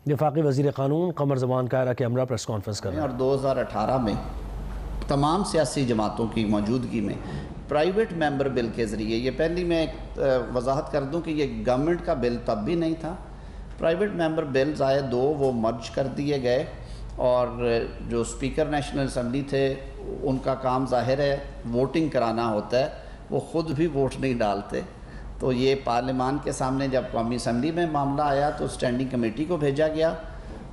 وفاقی وزیر قانون قمر زمان قاہرہ کے ہمراہ پریس کانفرنس کر رہے ہیں۔ اور 2018 میں تمام سیاسی جماعتوں کی موجودگی میں پرائیویٹ ممبر بل کے ذریعے، یہ پہلی میں ایک وضاحت کر دوں کہ یہ گورنمنٹ کا بل تب بھی نہیں تھا، پرائیویٹ ممبر بلز آئے 2 وہ مرج کر دیے گئے، اور جو اسپیکر نیشنل اسمبلی تھے ان کا کام ظاہر ہے ووٹنگ کرانا ہوتا ہے، وہ خود بھی ووٹ نہیں ڈالتے، تو یہ پارلیمان کے سامنے جب قومی اسمبلی میں معاملہ آیا تو اسٹینڈنگ کمیٹی کو بھیجا گیا،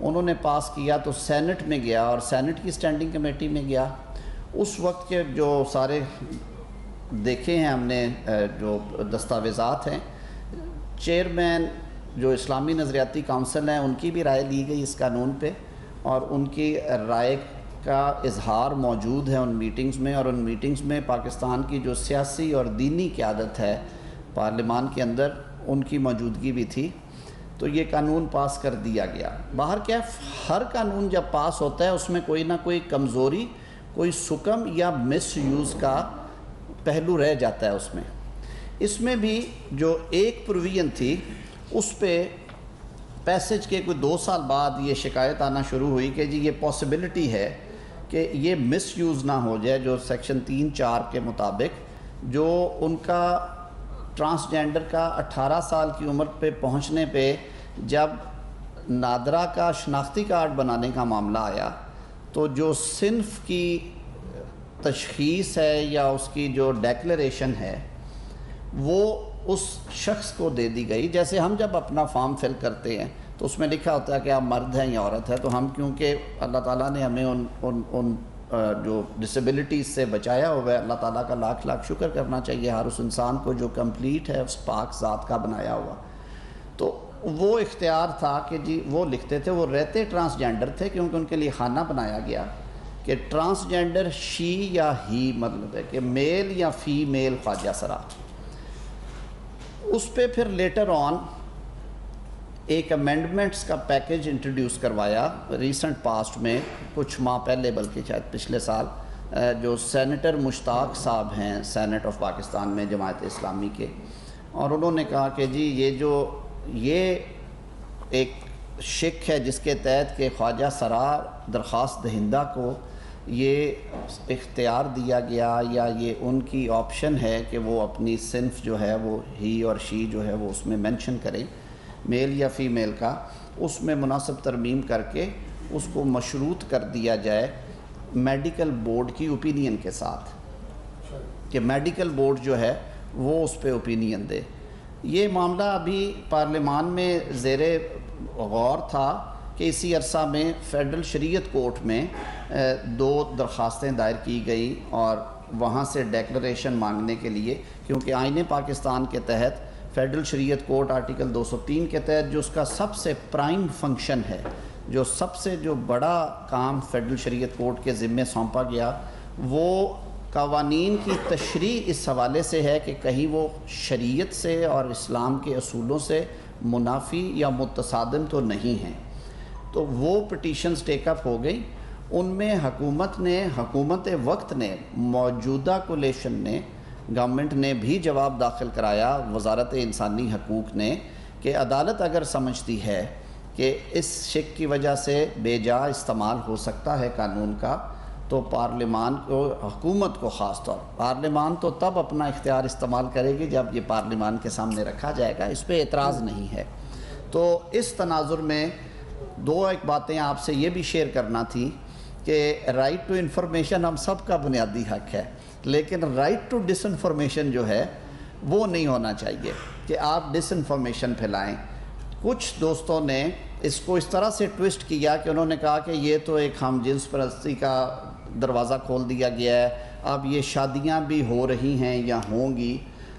انہوں نے پاس کیا تو سینٹ میں گیا اور سینٹ کی اسٹینڈنگ کمیٹی میں گیا۔ اس وقت کے جو سارے دیکھے ہیں ہم نے جو دستاویزات ہیں، چیئرمین جو اسلامی نظریاتی کونسل ہیں ان کی بھی رائے لی گئی اس قانون پہ، اور ان کی رائے کا اظہار موجود ہے ان میٹنگز میں، اور ان میٹنگز میں پاکستان کی جو سیاسی اور دینی قیادت ہے پارلیمان کے اندر ان کی موجودگی بھی تھی، تو یہ قانون پاس کر دیا گیا۔ باہر کیف ہر قانون جب پاس ہوتا ہے اس میں کوئی نہ کوئی کمزوری، کوئی سکم یا مس یوز کا پہلو رہ جاتا ہے اس میں بھی جو ایک پروویژن تھی اس پہ پیسج کے کوئی 2 سال بعد یہ شکایت آنا شروع ہوئی کہ جی یہ پاسبلٹی ہے کہ یہ مس یوز نہ ہو جائے، جو سیکشن 3(4) کے مطابق جو ان کا ٹرانسجینڈر کا 18 سال کی عمر پہ پہنچنے پہ جب نادرہ کا شناختی کارڈ بنانے کا معاملہ آیا تو جو صنف کی تشخیص ہے یا اس کی جو ڈیکلریشن ہے وہ اس شخص کو دے دی گئی۔ جیسے ہم جب اپنا فارم فل کرتے ہیں تو اس میں لکھا ہوتا ہے کہ آپ مرد ہیں یا عورت ہے، تو ہم کیونکہ اللہ تعالیٰ نے ہمیں ان جو ڈسیبلٹیز سے بچایا ہوا ہے، اللہ تعالیٰ کا لاکھ لاکھ شکر کرنا چاہیے ہر اس انسان کو جو کمپلیٹ ہے اس پاک ذات کا بنایا ہوا، تو وہ اختیار تھا کہ جی وہ لکھتے تھے، وہ رہتے ٹرانسجینڈر تھے کیونکہ ان کے لیے خانہ بنایا گیا کہ ٹرانسجینڈر شی یا ہی، مطلب ہے کہ میل یا فیمیل خواجہ سرا۔ اس پہ پھر لیٹر آن ایک امینڈمنٹس کا پیکج انٹروڈیوس کروایا ریسنٹ پاسٹ میں، کچھ ماہ پہلے بلکہ شاید پچھلے سال، جو سینیٹر مشتاق صاحب ہیں سینٹ آف پاکستان میں جماعت اسلامی کے، اور انہوں نے کہا کہ جی یہ ایک شک ہے جس کے تحت کہ خواجہ سرا درخواست دہندہ کو یہ اختیار دیا گیا یا یہ ان کی آپشن ہے کہ وہ اپنی صنف جو ہے وہ ہی اور شی جو ہے وہ اس میں مینشن کریں، میل یا فیمیل کا، اس میں مناسب ترمیم کر کے اس کو مشروط کر دیا جائے میڈیکل بورڈ کی اوپینین کے ساتھ، کہ میڈیکل بورڈ جو ہے وہ اس پہ اوپینین دے۔ یہ معاملہ ابھی پارلیمان میں زیر غور تھا کہ اسی عرصہ میں فیڈرل شریعت کورٹ میں 2 درخواستیں دائر کی گئی اور وہاں سے ڈیکلریشن مانگنے کے لیے، کیونکہ آئین پاکستان کے تحت فیڈرل شریعت کورٹ آرٹیکل 203 کے تحت جو اس کا سب سے پرائم فنکشن ہے، جو سب سے جو بڑا کام فیڈرل شریعت کورٹ کے ذمے سونپا گیا، وہ قوانین کی تشریح اس حوالے سے ہے کہ کہیں وہ شریعت سے اور اسلام کے اصولوں سے منافی یا متصادم تو نہیں ہیں۔ تو وہ پٹیشنز ٹیک اپ ہو گئی، ان میں حکومت وقت نے، موجودہ کولیشن نے، گورنمنٹ نے بھی جواب داخل کرایا، وزارت انسانی حقوق نے، کہ عدالت اگر سمجھتی ہے کہ اس شک کی وجہ سے بے جا استعمال ہو سکتا ہے قانون کا، تو پارلیمان کو، حکومت کو خاص طور پارلیمان تو تب اپنا اختیار استعمال کرے گی جب یہ پارلیمان کے سامنے رکھا جائے گا، اس پہ اعتراض نہیں ہے۔ تو اس تناظر میں 2 ایک باتیں آپ سے یہ بھی شیئر کرنا تھی کہ رائٹ ٹو انفارمیشن ہم سب کا بنیادی حق ہے، لیکن رائٹ ٹو ڈس انفارمیشن جو ہے وہ نہیں ہونا چاہیے کہ آپ ڈس انفارمیشن پھیلائیں۔ کچھ دوستوں نے اس کو اس طرح سے ٹوسٹ کیا کہ انہوں نے کہا کہ یہ تو ایک ہم جنس پرستی کا دروازہ کھول دیا گیا ہے، اب یہ شادیاں بھی ہو رہی ہیں یا ہوں گی،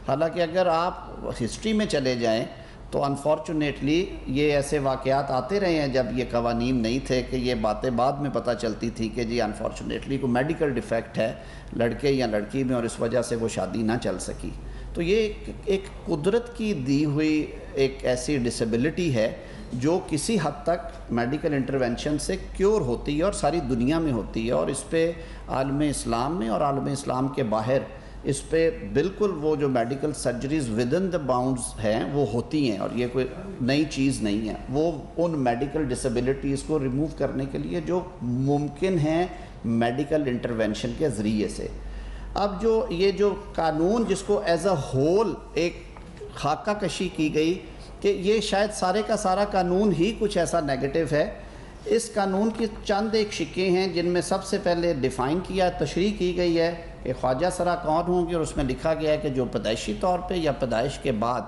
حالانکہ اگر آپ ہسٹری میں چلے جائیں تو انفارچونیٹلی یہ ایسے واقعات آتے رہے ہیں جب یہ قوانین نہیں تھے کہ یہ باتیں بعد میں پتہ چلتی تھی کہ جی انفارچونیٹلی کوئی میڈیکل ڈیفیکٹ ہے لڑکے یا لڑکی میں اور اس وجہ سے وہ شادی نہ چل سکی۔ تو یہ ایک قدرت کی دی ہوئی ایک ایسی ڈسیبلٹی ہے جو کسی حد تک میڈیکل انٹرونشن سے کیور ہوتی ہے اور ساری دنیا میں ہوتی ہے، اور اس پہ عالم اسلام میں اور عالم اسلام کے باہر اس پہ بالکل وہ جو medical surgeries with in the bounds ہیں وہ ہوتی ہیں، اور یہ کوئی نئی چیز نہیں ہے، وہ ان میڈیکل ڈسیبلٹیز کو ریموو کرنے کے لیے جو ممکن ہیں میڈیکل انٹرونشن کے ذریعے سے۔ اب جو یہ جو قانون جس کو ایز اے ہول ایک خاکہ کشی کی گئی کہ یہ شاید سارے کا سارا قانون ہی کچھ ایسا نیگیٹو ہے، اس قانون کی چند ایک شکیں ہیں جن میں سب سے پہلے ڈیفائن کیا، تشریح کی گئی ہے کہ خواجہ سرا کون ہوں گے، اور اس میں لکھا گیا ہے کہ جو پیدائشی طور پہ یا پیدائش کے بعد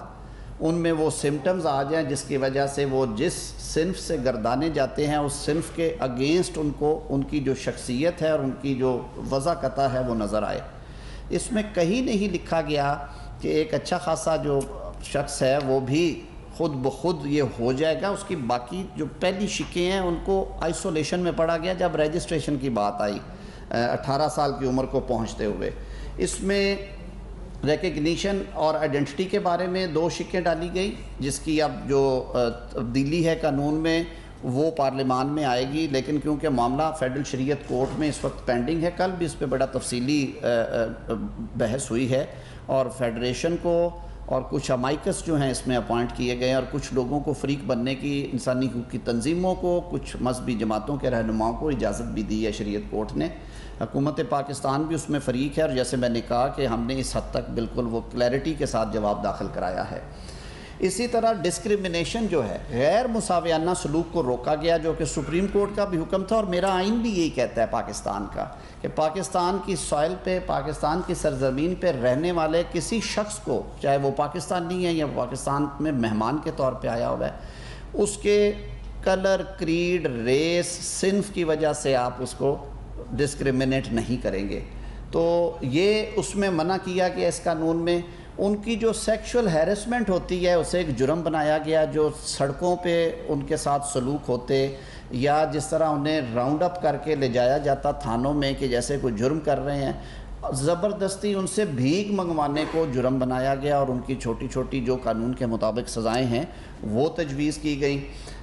ان میں وہ سمٹمز آ جائیں جس کی وجہ سے وہ جس صنف سے گردانے جاتے ہیں اس صنف کے اگینسٹ ان کو ان کی جو شخصیت ہے اور ان کی جو وضاقتہ ہے وہ نظر آئے۔ اس میں کہیں نہیں لکھا گیا کہ ایک اچھا خاصا جو شخص ہے وہ بھی خود بخود یہ ہو جائے گا، اس کی باقی جو پہلی شکیں ہیں ان کو آئسولیشن میں پڑھا گیا جب رجسٹریشن کی بات آئی 18 سال کی عمر کو پہنچتے ہوئے۔ اس میں ریکگنیشن اور آئیڈینٹی کے بارے میں 2 شکیں ڈالی گئی، جس کی اب جو تبدیلی ہے قانون میں وہ پارلیمان میں آئے گی، لیکن کیونکہ معاملہ فیڈرل شریعت کورٹ میں اس وقت پینڈنگ ہے، کل بھی اس پہ بڑا تفصیلی بحث ہوئی ہے، اور فیڈریشن کو اور کچھ امائکس جو ہیں اس میں اپوائنٹ کیے گئے ہیں، اور کچھ لوگوں کو فریق بننے کی انسانی حقوق کی تنظیموں کو، کچھ مذہبی جماعتوں کے رہنماؤں کو اجازت بھی دی ہے شریعت کورٹ نے۔ حکومت پاکستان بھی اس میں فریق ہے، اور جیسے میں نے کہا کہ ہم نے اس حد تک بالکل وہ کلیئرٹی کے ساتھ جواب داخل کرایا ہے۔ اسی طرح ڈسکریمنیشن جو ہے، غیر مساویانہ سلوک کو روکا گیا، جو کہ سپریم کورٹ کا بھی حکم تھا، اور میرا آئین بھی یہی کہتا ہے پاکستان کا کہ پاکستان کی سوائل پہ، پاکستان کی سرزمین پہ رہنے والے کسی شخص کو، چاہے وہ پاکستانی ہے یا پاکستان میں مہمان کے طور پہ آیا ہوا ہے، اس کے کلر، کریڈ، ریس، صنف کی وجہ سے آپ اس کو ڈسکریمنیٹ نہیں کریں گے۔ تو یہ اس میں منع کیا گیا اس قانون میں۔ ان کی جو سیکشول ہیرسمنٹ ہوتی ہے اسے ایک جرم بنایا گیا، جو سڑکوں پہ ان کے ساتھ سلوک ہوتے یا جس طرح انہیں راؤنڈ اپ کر کے لے جایا جاتا تھانوں میں کہ جیسے کوئی جرم کر رہے ہیں، زبردستی ان سے بھیک منگوانے کو جرم بنایا گیا، اور ان کی چھوٹی چھوٹی جو قانون کے مطابق سزائیں ہیں وہ تجویز کی گئیں۔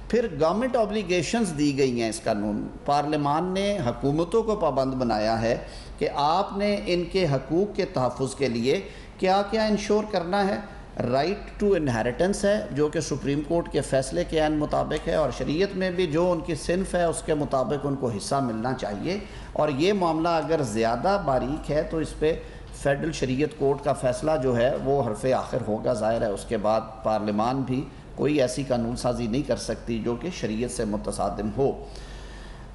پھر گورنمنٹ اوبلیگیشنز دی گئی ہیں اس قانون۔ پارلیمان نے حکومتوں کو پابند بنایا ہے کہ آپ نے ان کے حقوق کے تحفظ کے لیے کیا کیا انشور کرنا ہے۔ رائٹ ٹو انہیریٹنس ہے، جو کہ سپریم کورٹ کے فیصلے کے عین مطابق ہے، اور شریعت میں بھی جو ان کی صنف ہے اس کے مطابق ان کو حصہ ملنا چاہیے، اور یہ معاملہ اگر زیادہ باریک ہے تو اس پہ فیڈرل شریعت کورٹ کا فیصلہ جو ہے وہ حرف آخر ہوگا، ظاہر ہے اس کے بعد پارلیمان بھی کوئی ایسی قانون سازی نہیں کر سکتی جو کہ شریعت سے متصادم ہو۔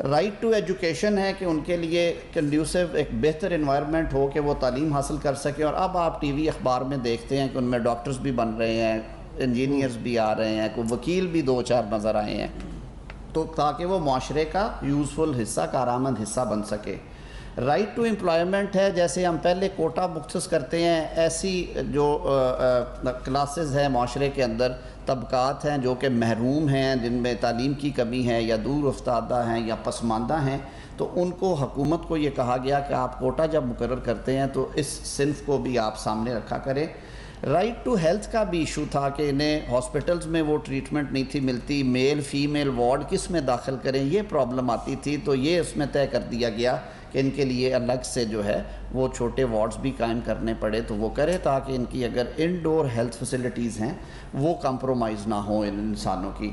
رائٹ ٹو ایجوکیشن ہے کہ ان کے لیے کنڈیوسو ایک بہتر انوائرمنٹ ہو کہ وہ تعلیم حاصل کر سکیں، اور اب آپ ٹی وی اخبار میں دیکھتے ہیں کہ ان میں ڈاکٹرز بھی بن رہے ہیں، انجینئرز بھی آ رہے ہیں، کوئی وکیل بھی 2-4 نظر آئے ہیں، تو تاکہ وہ معاشرے کا یوزفل حصہ، کارآمد حصہ بن سکے۔ رائٹ ٹو امپلائمنٹ ہے، جیسے ہم پہلے کوٹا مختص کرتے ہیں، ایسی جو کلاسز ہیں معاشرے کے اندر، طبقات ہیں جو کہ محروم ہیں، جن میں تعلیم کی کمی ہے یا دور افتادہ ہیں یا پسماندہ ہیں، تو ان کو حکومت کو یہ کہا گیا کہ آپ کوٹا جب مقرر کرتے ہیں تو اس صنف کو بھی آپ سامنے رکھا کریں۔ رائٹ ٹو ہیلتھ کا بھی ایشو تھا کہ انہیں ہاسپٹلز میں وہ ٹریٹمنٹ نہیں تھی ملتی، میل فیمیل وارڈ کس میں داخل کریں یہ پرابلم آتی تھی، تو یہ اس میں طے کر دیا گیا کہ ان کے لیے الگ سے جو ہے وہ چھوٹے وارڈز بھی قائم کرنے پڑے تو وہ کرے، تاکہ ان کی اگر انڈور ہیلتھ فیسلٹیز ہیں وہ کمپرومائز نہ ہوں ان انسانوں کی۔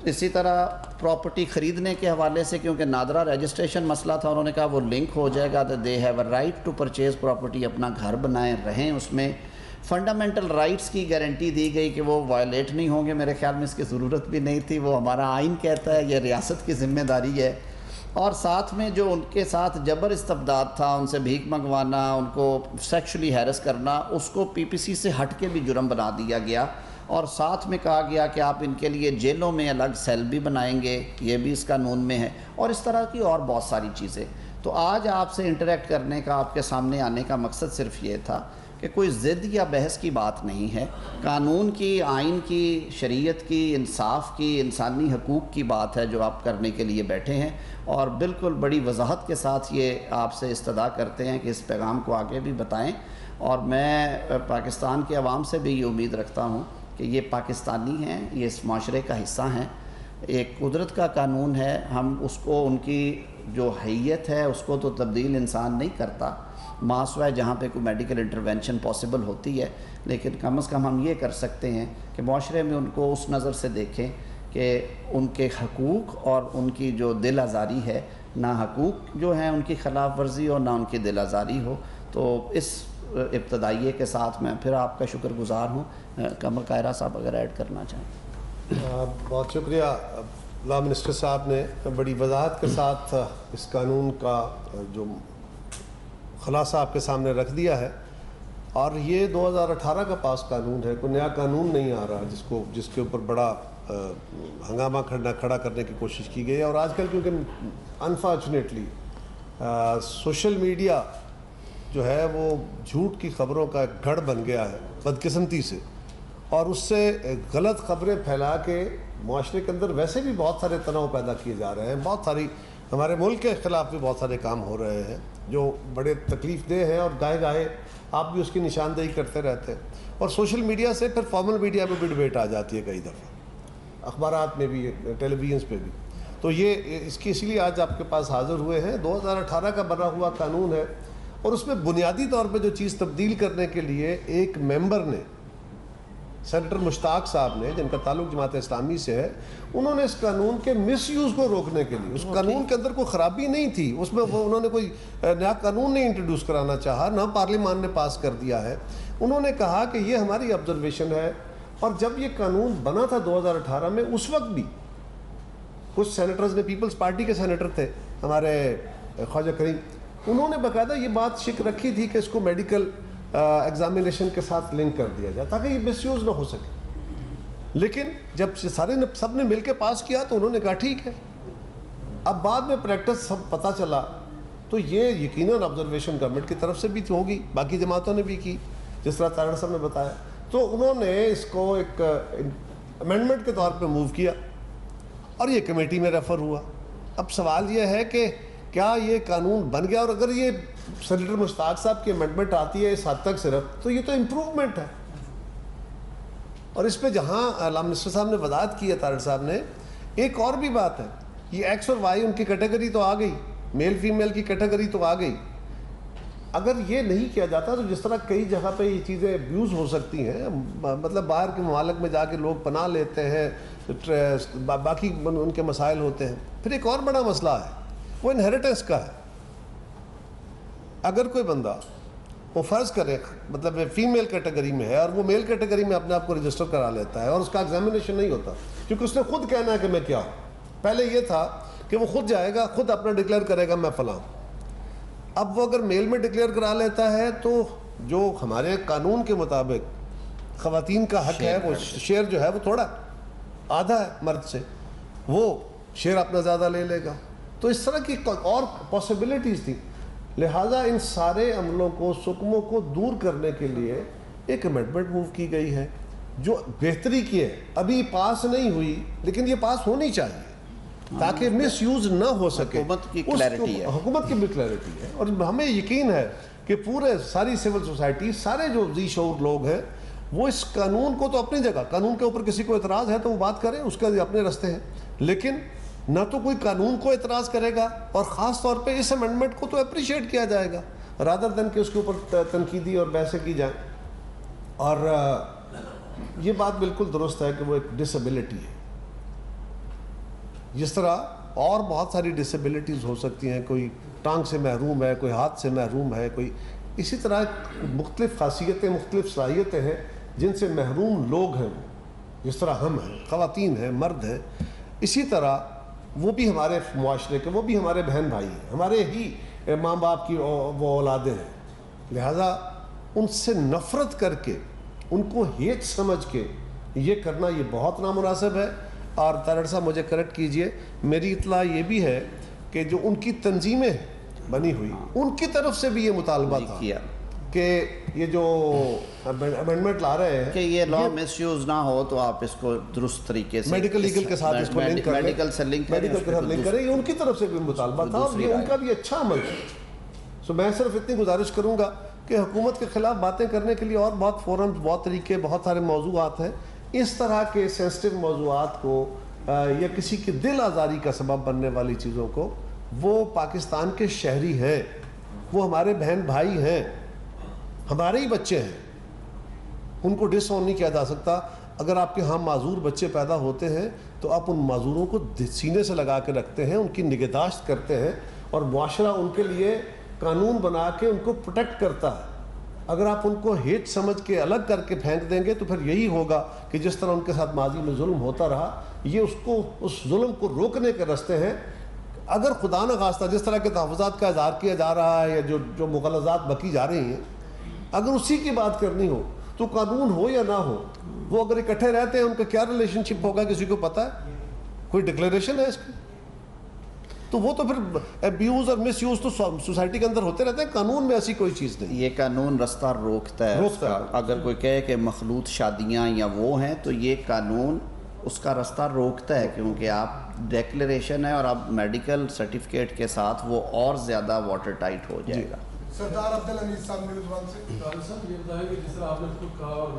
اسی طرح پراپرٹی خریدنے کے حوالے سے، کیونکہ نادرہ رجسٹریشن مسئلہ تھا، انہوں نے کہا وہ لنک ہو جائے گا، تو they have a right to purchase property, اپنا گھر بنائیں رہیں اس میں۔ فنڈامنٹل رائٹس کی گارنٹی دی گئی کہ وہ وائلیٹ نہیں ہوں گے، میرے خیال میں اس کی ضرورت بھی نہیں تھی، وہ ہمارا آئین کہتا ہے، یہ ریاست کی ذمہ داری ہے۔ اور ساتھ میں جو ان کے ساتھ جبر استبداد تھا، ان سے بھیک منگوانا، ان کو سیکشولی ہیرس کرنا، اس کو پی پی سی سے ہٹ کے بھی جرم بنا دیا گیا، اور ساتھ میں کہا گیا کہ آپ ان کے لیے جیلوں میں الگ سیل بھی بنائیں گے، یہ بھی اس قانون میں ہے، اور اس طرح کی اور بہت ساری چیزیں۔ تو آج آپ سے انٹریکٹ کرنے کا، آپ کے سامنے آنے کا مقصد صرف یہ تھا کہ کوئی ضد یا بحث کی بات نہیں ہے، قانون کی، آئین کی، شریعت کی، انصاف کی، انسانی حقوق کی بات ہے جو آپ کرنے کے لیے بیٹھے ہیں، اور بالکل بڑی وضاحت کے ساتھ یہ آپ سے استدعا کرتے ہیں کہ اس پیغام کو آگے بھی بتائیں، اور میں پاکستان کے عوام سے بھی یہ امید رکھتا ہوں کہ یہ پاکستانی ہیں، یہ اس معاشرے کا حصہ ہیں، ایک قدرت کا قانون ہے، ہم اس کو ان کی جو حیت ہے اس کو تو تبدیل انسان نہیں کرتا، ماسوائے جہاں پہ کوئی میڈیکل انٹرونشن پاسبل ہوتی ہے، لیکن کم از کم ہم یہ کر سکتے ہیں کہ معاشرے میں ان کو اس نظر سے دیکھیں کہ ان کے حقوق اور ان کی جو دل آزاری ہے، نہ حقوق جو ہیں ان کی خلاف ورزی اور نہ ان کی دل آزاری ہو۔ تو اس ابتدائیے کے ساتھ میں پھر آپ کا شکر گزار ہوں۔ قمر قاہرہ صاحب اگر ایڈ کرنا چاہیں۔ بہت شکریہ لا منسٹر صاحب نے بڑی وضاحت کے ساتھ اس قانون کا جو خلاصہ آپ کے سامنے رکھ دیا ہے، اور یہ 2018 کا پاس قانون ہے، کوئی نیا قانون نہیں آ رہا جس کے اوپر بڑا ہنگامہ کھڑا کرنے کی کوشش کی گئی ہے۔ اور آج کل کیونکہ انفارچونیٹلی سوشل میڈیا جو ہے وہ جھوٹ کی خبروں کا ایک گھڑ بن گیا ہے بدقسمتی سے، اور اس سے غلط خبریں پھیلا کے معاشرے کے اندر ویسے بھی بہت سارے تناؤ پیدا کیے جا رہے ہیں، بہت ساری ہمارے ملک کے خلاف بھی بہت سارے کام ہو رہے ہیں جو بڑے تکلیف دہ ہیں، اور گاہے گاہے آپ بھی اس کی نشاندہی کرتے رہتے ہیں۔ اور سوشل میڈیا سے پھر فارمل میڈیا میں بھی ڈبیٹ آ جاتی ہے، کئی دفعہ اخبارات میں بھی، ٹیلی ویژنس پہ بھی۔ تو یہ اسی لیے آج آپ کے پاس حاضر ہوئے ہیں۔ 2018 کا بنا ہوا قانون ہے، اور اس میں بنیادی طور پہ جو چیز تبدیل کرنے کے لیے ایک ممبر نے، سینیٹر مشتاق صاحب نے، جن کا تعلق جماعت اسلامی سے ہے، انہوں نے اس قانون کے مس یوز کو روکنے کے لیے، اس قانون کے اندر کوئی خرابی نہیں تھی، اس میں انہوں نے کوئی نیا قانون نہیں انٹروڈیوس کرانا چاہا، نہ پارلیمان نے پاس کر دیا ہے۔ انہوں نے کہا کہ یہ ہماری آبزرویشن ہے، اور جب یہ قانون بنا تھا 2018 میں، اس وقت بھی کچھ سینیٹرز نے، پیپلز پارٹی کے سینیٹر تھے ہمارے خواجہ کریم، انہوں نے باقاعدہ یہ بات شک رکھی تھی کہ اس کو میڈیکل ایگزامینیشن کے ساتھ لنک کر دیا جائے تاکہ یہ مس یوز نہ ہو سکے۔ لیکن جب سب نے مل کے پاس کیا تو انہوں نے کہا ٹھیک ہے۔ اب بعد میں پریکٹس سب پتہ چلا تو یہ یقیناً آبزرویشن گورنمنٹ کی طرف سے بھی ہوگی، باقی جماعتوں نے بھی کی، جس طرح طاہر صاحب نے بتایا۔ تو انہوں نے اس کو ایک امینڈمنٹ کے طور پہ موو کیا، اور یہ کمیٹی میں ریفر ہوا۔ اب سوال یہ ہے کہ کیا یہ قانون بن گیا؟ اور اگر یہ سینیٹر مشتاق صاحب کی امینڈمنٹ آتی ہے اس حد تک صرف، تو یہ تو امپروومنٹ ہے۔ اور اس پہ جہاں علامہ منسٹر صاحب نے وضاحت کی ہے، طاہر صاحب نے، ایک اور بھی بات ہے، یہ ایکس اور وائی ان کی کیٹیگری تو آ گئی، میل فیمیل کی کیٹیگری تو آ گئی۔ اگر یہ نہیں کیا جاتا تو جس طرح کئی جگہ پہ یہ چیزیں ابیوز ہو سکتی ہیں، مطلب باہر کے ممالک میں جا کے لوگ پناہ لیتے ہیں، باقی ان کے مسائل ہوتے ہیں۔ پھر ایک اور بڑا مسئلہ ہے، وہ انہیریٹنس کا ہے۔ اگر کوئی بندہ وہ فرض کرے مطلب فیمیل کیٹیگری میں ہے اور وہ میل کیٹیگری میں اپنے آپ کو رجسٹر کرا لیتا ہے اور اس کا ایگزامینیشن نہیں ہوتا، کیونکہ اس نے خود کہنا ہے کہ میں کیا ہوں۔ پہلے یہ تھا کہ وہ خود جائے گا، خود اپنا ڈکلیئر کرے گا میں فلاں۔ اب وہ اگر میل میں ڈکلیئر کرا لیتا ہے تو جو ہمارے قانون کے مطابق خواتین کا حق ہے، وہ شیئر جو ہے وہ تھوڑا آدھا ہے مرد سے، وہ شیئر اپنا زیادہ لے لے گا۔ تو اس طرح کی اور پاسبلٹیز تھی، لہٰذا ان سارے عملوں کو، سکموں کو دور کرنے کے لیے ایک امینڈمنٹ موو کی گئی ہے جو بہتری کی ہے۔ ابھی پاس نہیں ہوئی، لیکن یہ پاس ہونی چاہیے تاکہ مس یوز نہ ہو سکے۔ حکومت کی کلیئرٹی ہے، حکومت کی بھی کلیئرٹی ہے، اور ہمیں یقین ہے کہ پورے ساری سول سوسائٹی، سارے جو ذی شعور لوگ ہیں، وہ اس قانون کو تو اپنی جگہ، قانون کے اوپر کسی کو اعتراض ہے تو وہ بات کریں، اس کے اپنے راستے ہیں، لیکن نہ تو کوئی قانون کو اعتراض کرے گا، اور خاص طور پہ اس امینڈمنٹ کو تو اپریشیٹ کیا جائے گا رادر دین کہ اس کے اوپر تنقیدی اور بحثیں کی جائیں۔ اور یہ بات بالکل درست ہے کہ وہ ایک ڈسیبلٹی ہے، جس طرح اور بہت ساری ڈسیبلٹیز ہو سکتی ہیں، کوئی ٹانگ سے محروم ہے، کوئی ہاتھ سے محروم ہے، کوئی اسی طرح مختلف خاصیتیں، مختلف صلاحیتیں ہیں جن سے محروم لوگ ہیں، وہ جس طرح ہم ہیں، خواتین ہیں، مرد ہیں، اسی طرح وہ بھی ہمارے معاشرے کے، وہ بھی ہمارے بہن بھائی ہیں، ہمارے ہی ماں باپ کی وہ اولادیں ہیں۔ لہٰذا ان سے نفرت کر کے، ان کو ہیٹ سمجھ کے یہ کرنا یہ بہت نامناسب ہے۔ اور طاہر صاحب مجھے کریکٹ کیجئے، میری اطلاع یہ بھی ہے کہ جو ان کی تنظیمیں بنی ہوئی، ان کی طرف سے بھی یہ مطالبہ تھا کہ یہ جو امینڈمنٹ لا رہے ہیں کہ یہ لا مس یوز نہ ہو، تو آپ اس کو درست طریقے سے میڈیکل لیگل کے ساتھ اس کو لنک کریں، میڈیکل سے لنک کریں، یہ ان کی طرف سے بھی مطالبہ تھا، اور یہ ان کا بھی اچھا عمل ہے۔ سو میں صرف اتنی گزارش کروں گا کہ حکومت کے خلاف باتیں کرنے کے لیے اور بہت فورمز، بہت طریقے، بہت سارے موضوعات ہیں۔ اس طرح کے سینسٹیو موضوعات کو یا کسی کی دل آزاری کا سبب بننے والی چیزوں کو وہ پاکستان کے شہری ہیں, وہ ہمارے بہن بھائی ہیں, ہمارے ہی بچے ہیں, ان کو ڈس آن نہیں کیا جا سکتا. اگر آپ کے ہاں معذور بچے پیدا ہوتے ہیں تو آپ ان معذوروں کو سینے سے لگا کے رکھتے ہیں, ان کی نگہداشت کرتے ہیں, اور معاشرہ ان کے لیے قانون بنا کے ان کو پروٹیکٹ کرتا ہے. اگر آپ ان کو ہیٹ سمجھ کے الگ کر کے پھینک دیں گے تو پھر یہی ہوگا کہ جس طرح ان کے ساتھ ماضی میں ظلم ہوتا رہا, یہ اس ظلم کو روکنے کے راستے ہیں. اگر خدا نہ خواستہ جس طرح کے تحفظات کا اظہار کیا جا رہا ہے یا جو مغالطات بکی جا رہی ہیں, اگر اسی کی بات کرنی ہو تو قانون ہو یا نہ ہو, وہ اگر اکٹھے رہتے ہیں ان کا کیا ریلیشن شپ ہوگا کسی کو پتہ ہے؟ کوئی ڈکلیریشن ہے اس کی؟ تو وہ تو پھر ایبیوز اور مس یوز تو سوسائٹی کے اندر ہوتے رہتے ہیں. قانون میں ایسی کوئی چیز نہیں. یہ قانون رستہ روکتا ہے. اگر کوئی کہے کہ مخلوط شادیاں یا وہ ہیں تو یہ قانون اس کا رستہ روکتا ہے, کیونکہ آپ ڈیکلیریشن ہے اور اب میڈیکل سرٹیفکیٹ کے ساتھ وہ اور زیادہ واٹر ٹائٹ ہو جائے گا. سردار عبدالحمید صاحب میرے زبان سے. صاحب یہ بتائیں کہ جس طرح آپ نے خود کہا اور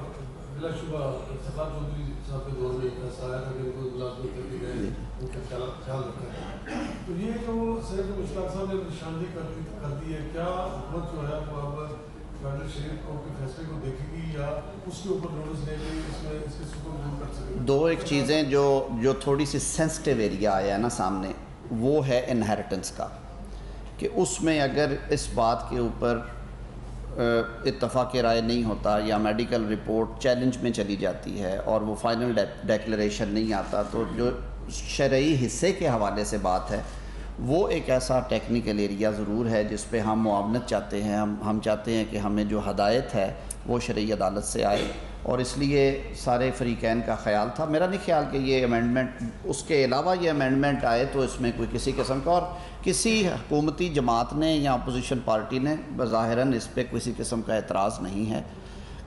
بلا شبہ سفار چودھری صاحب کے دور میں ایک ایسا آیا تھا کہ ان کو ملازمت کر کے گئے, ان کا خیال رکھا ہے, تو یہ جو سید مشتاق صاحب نے نشاندہی کر دی ہے, کیا حکومت جو ہے وہ اب فیڈرل شریف کو کے فیصلے کو دیکھے گی یا اس کے اوپر نوٹس لے گی, اس میں اس کے سکون دور کر سکے گی؟ دو ایک چیزیں جو تھوڑی سی سینسٹیو ایریا آیا ہے نا سامنے, وہ ہے انہیریٹنس کا, کہ اس میں اگر اس بات کے اوپر اتفاق رائے نہیں ہوتا یا میڈیکل رپورٹ چیلنج میں چلی جاتی ہے اور وہ فائنل ڈیکلیریشن نہیں آتا, تو جو شرعی حصے کے حوالے سے بات ہے وہ ایک ایسا ٹیکنیکل ایریا ضرور ہے جس پہ ہم معاونت چاہتے ہیں. ہم چاہتے ہیں کہ ہمیں جو ہدایت ہے وہ شرعی عدالت سے آئے, اور اس لیے سارے فریقین کا خیال تھا. میرا نہیں خیال کہ یہ امینڈمنٹ, اس کے علاوہ یہ امینڈمنٹ آئے تو اس میں کوئی کسی قسم کا, اور کسی حکومتی جماعت نے یا اپوزیشن پارٹی نے بظاہراً اس پہ کسی قسم کا اعتراض نہیں ہے.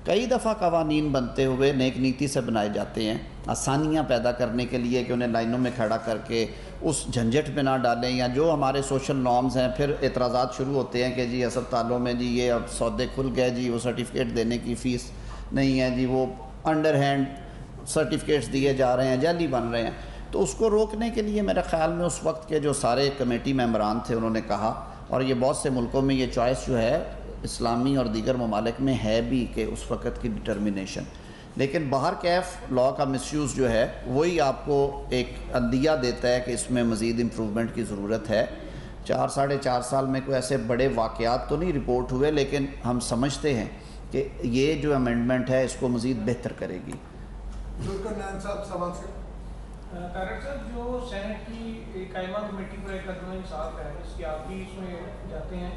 کئی دفعہ قوانین بنتے ہوئے نیک نیتی سے بنائے جاتے ہیں آسانیاں پیدا کرنے کے لیے, کہ انہیں لائنوں میں کھڑا کر کے اس جھنجٹ میں نہ ڈالیں, یا جو ہمارے سوشل نارمز ہیں پھر اعتراضات شروع ہوتے ہیں کہ جی ہسپتالوں میں جی یہ اب سودے کھل گئے, جی وہ سرٹیفکیٹ دینے کی فیس نہیں ہے, جی وہ انڈر ہینڈ سرٹیفکیٹس دیے جا رہے ہیں, جعلی بن رہے ہیں. تو اس کو روکنے کے لیے میرے خیال میں اس وقت کے جو سارے کمیٹی ممبران تھے انہوں نے کہا, اور یہ بہت سے ملکوں میں یہ چوائس جو ہے اسلامی اور دیگر ممالک میں ہے بھی کہ اس وقت کی ڈٹرمنیشن, لیکن باہر کیف لاء کا مس یوز جو ہے وہی آپ کو ایک اندیہ دیتا ہے کہ اس میں مزید امپرومنٹ کی ضرورت ہے. 4-4.5 سال میں کوئی ایسے بڑے واقعات تو نہیں رپورٹ ہوئے, لیکن ہم سمجھتے ہیں کہ یہ جو امینڈمنٹ ہے اس کو مزید بہتر کرے گی. ذوالفقار نعیم صاحب سوال سے. طارق صاحب, جو سینٹ کی قائمہ کمیٹی پر ایک عدم انصاف ہے, اس کی آپ بھی اس میں جاتے ہیں,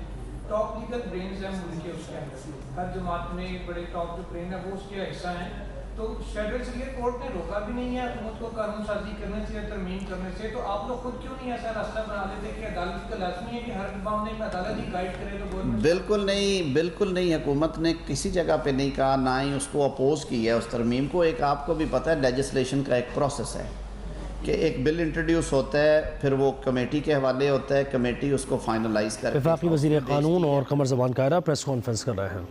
ٹاپ لیگل برینز ہیں ملک کے, اس کے اندر ہر جماعت میں بڑے ٹاپ جو برین ہیں وہ اس کے حصہ ہیں, تو فیڈرل شریعت کورٹ نے روکا بھی نہیں ہے حکومت کو قانون سازی کرنے سے یا ترمیم کرنے سے, تو آپ لوگ خود کیوں نہیں ایسا راستہ بنا لیتے کہ عدالت کا لازمی ہے کہ ہر معاملے میں عدالت ہی گائیڈ کرے؟ تو گورنمنٹ بالکل نہیں, حکومت نے کسی جگہ پہ نہیں کہا, نہ ہی اس کو اپوز کی ہے اس ترمیم کو. ایک آپ کو بھی پتہ ہے لیجسلیشن کا ایک پروسیس ہے کہ ایک بل انٹروڈیوس ہوتا ہے, پھر وہ کمیٹی کے حوالے ہوتا ہے, کمیٹی اس کو فائنلائز کر کے وفاقی وزیر قانون اور قمر زمان کائرہ پریس کانفرنس کر رہے ہیں.